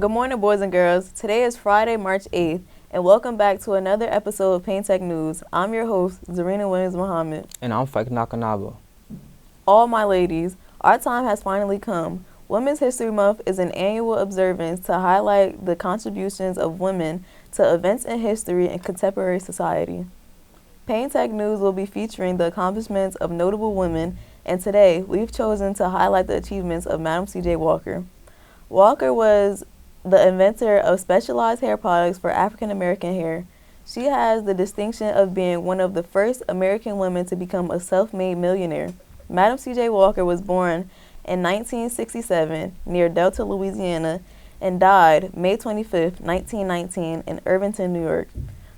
Good morning, boys and girls. Today is Friday, March 8th, and welcome back to another episode of Payne Tech News. I'm your host, Zarinah Williams-Muhammad. And I'm Fike Nakanaba. All my ladies, our time has finally come. Women's History Month is an annual observance to highlight the contributions of women to events in history and contemporary society. Payne Tech News will be featuring the accomplishments of notable women, and today we've chosen to highlight the achievements of Madam C.J. Walker. Walker was the inventor of specialized hair products for African American hair. She has the distinction of being one of the first American women to become a self-made millionaire. Madam C.J. Walker was born in 1967 near Delta, Louisiana, and died May 25, 1919 in Irvington, New York.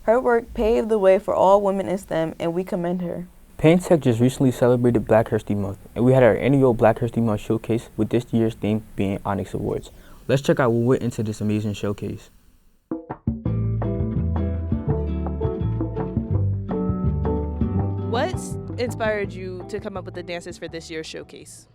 Her work paved the way for all women in STEM, and we commend her. Payne Tech just recently celebrated Black History Month, and we had our annual Black History Month showcase with this year's theme being Onyx Awards. Let's check out what went into this amazing showcase. What inspired you to come up with the dances for this year's showcase?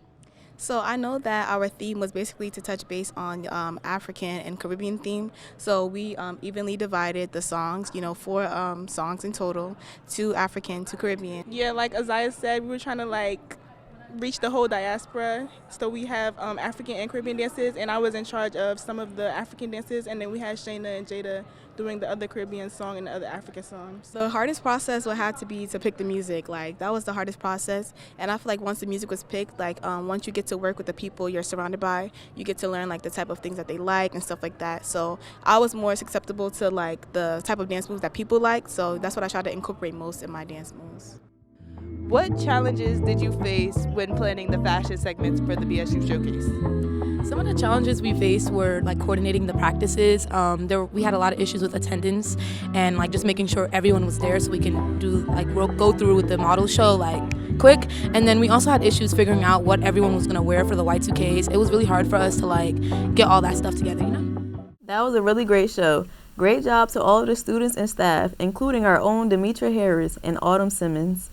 So I know that our theme was basically to touch base on African and Caribbean theme. So we evenly divided the songs, 4 songs in total, 2 African, 2 Caribbean. Yeah, like Isaiah said, we were trying to reach the whole diaspora. So we have African and Caribbean dances, and I was in charge of some of the African dances, and then we had Shayna and Jada doing the other Caribbean song and the other African songs. The hardest process would have to be to pick the music. That was the hardest process. And I feel like once the music was picked, once you get to work with the people you're surrounded by, you get to learn the type of things that they like and stuff like that. So I was more susceptible to the type of dance moves that people like. So that's what I try to incorporate most in my dance moves. What challenges did you face when planning the fashion segments for the BSU Showcase? Some of the challenges we faced were coordinating the practices. We had a lot of issues with attendance and just making sure everyone was there so we can do go through with the model show quick. And then we also had issues figuring out what everyone was gonna wear for the Y2Ks. It was really hard for us to get all that stuff together, That was a really great show. Great job to all of the students and staff, including our own Demetra Harris and Autumn Simmons,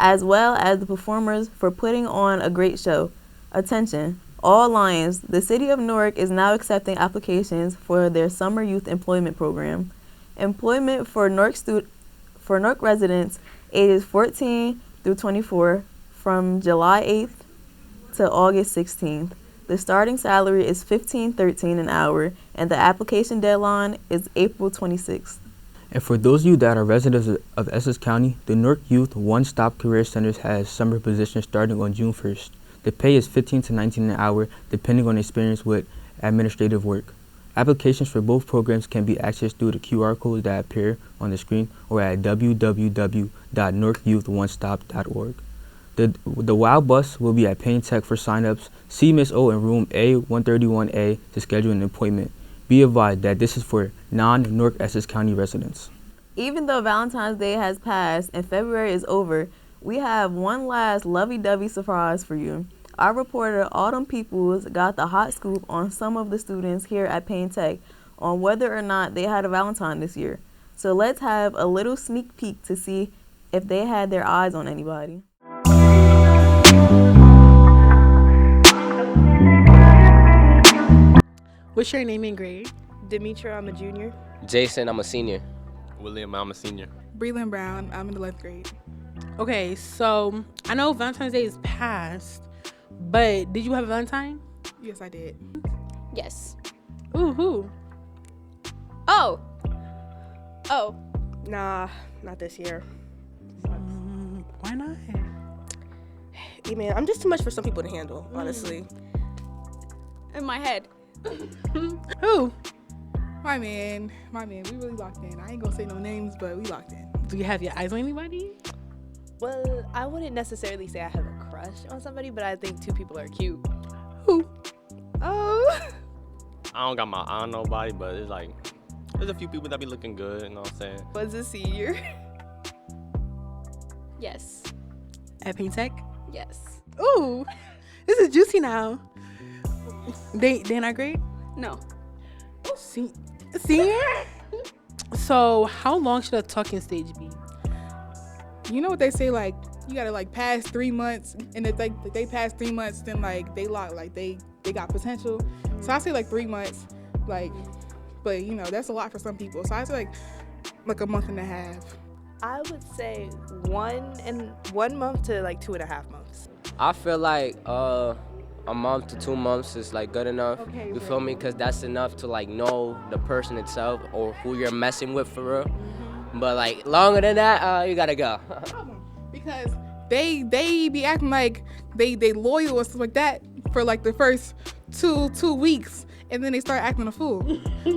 as well as the performers for putting on a great show. Attention, all Lions, the City of Newark is now accepting applications for their Summer Youth Employment Program. Employment for Newark residents ages 14 through 24 from July 8th to August 16th. The starting salary is $15.13 an hour, and the application deadline is April 26th. And for those of you that are residents of Essex County, the Newark Youth One-Stop Career Centers has summer positions starting on June 1st. The pay is $15 to $19 an hour, depending on experience with administrative work. Applications for both programs can be accessed through the QR codes that appear on the screen or at www.newarkyouthonestop.org. The WOW bus will be at Payne Tech for sign-ups. See Ms. O in room A131A to schedule an appointment. Be advised that this is for non-Newark Essex County residents. Even though Valentine's Day has passed and February is over, we have one last lovey-dovey surprise for you. Our reporter Autumn Peoples got the hot scoop on some of the students here at Payne Tech on whether or not they had a Valentine this year. So let's have a little sneak peek to see if they had their eyes on anybody. What's your name and grade? Demetra, I'm a junior. Jason, I'm a senior. William, I'm a senior. Breland Brown, I'm in the 11th grade. Okay, so I know Valentine's Day is past, but did you have a Valentine? Yes, I did. Yes. Ooh, who? Oh. Nah, not this year. Why not? Hey, man, I'm just too much for some people to handle, honestly. In my head. Who? My man, we really locked in. I ain't gonna say no names, but we locked in. Do you have your eyes on anybody? Well, I wouldn't necessarily say I have a crush on somebody, but I think 2 people are cute. Who? Oh. I don't got my eye on nobody, but it's there's a few people that be looking good, you know what I'm saying? Was a senior. Yes. At Payne Tech? Yes. Ooh, this is juicy now. They in our grade? No. Senior? So how long should a talking stage be? You know what they say, you gotta pass 3 months, and if they pass 3 months, then they lock, they got potential. So I say 3 months, Like, but you know, that's a lot for some people. So I was like a month and a half. I would say 1 month to like 2.5 months. I feel like a month to 2 months is like good enough. Okay, You feel me? Because that's enough to like know the person itself or who you're messing with for real. But like longer than that, you gotta go. Because they be acting like they loyal and stuff like that for like the first two weeks, and then they start acting a fool.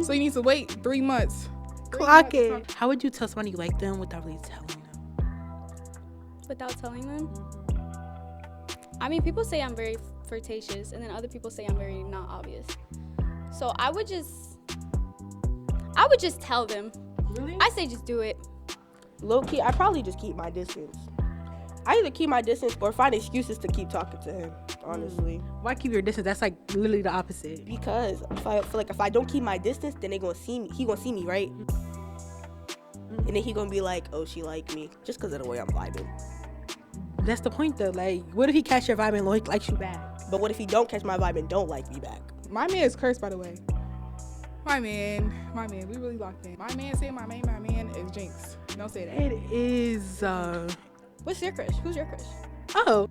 So you need to wait 3 months. Clock it. How would you tell somebody you like them without really telling them? Without telling them? I mean, people say I'm very flirtatious, and then other people say I'm very not obvious. So I would just tell them. Really? I say just do it. Low key, I probably just keep my distance. I either keep my distance or find excuses to keep talking to him, honestly. Why keep your distance? That's like literally the opposite. Because I feel like if I don't keep my distance, then they gonna see me. He gonna see me, right? And then he gonna be like, oh, she like me, just because of the way I'm vibing. That's the point though. Like, what if he catch your vibe and likes you back? But what if he don't catch my vibe and don't like me back? My man is cursed, by the way. My man, we really locked in. My man say my man is Jinx. Don't say that. It is, What's your crush? Who's your crush? oh.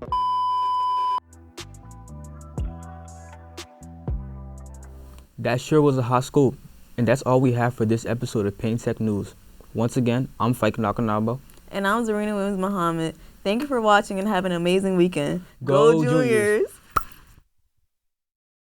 That sure was a hot scoop. And that's all we have for this episode of Payne Tech News. Once again, I'm Fike Nakanabo. And I'm Zarinah Williams-Muhammad. Thank you for watching and have an amazing weekend. Go Juniors.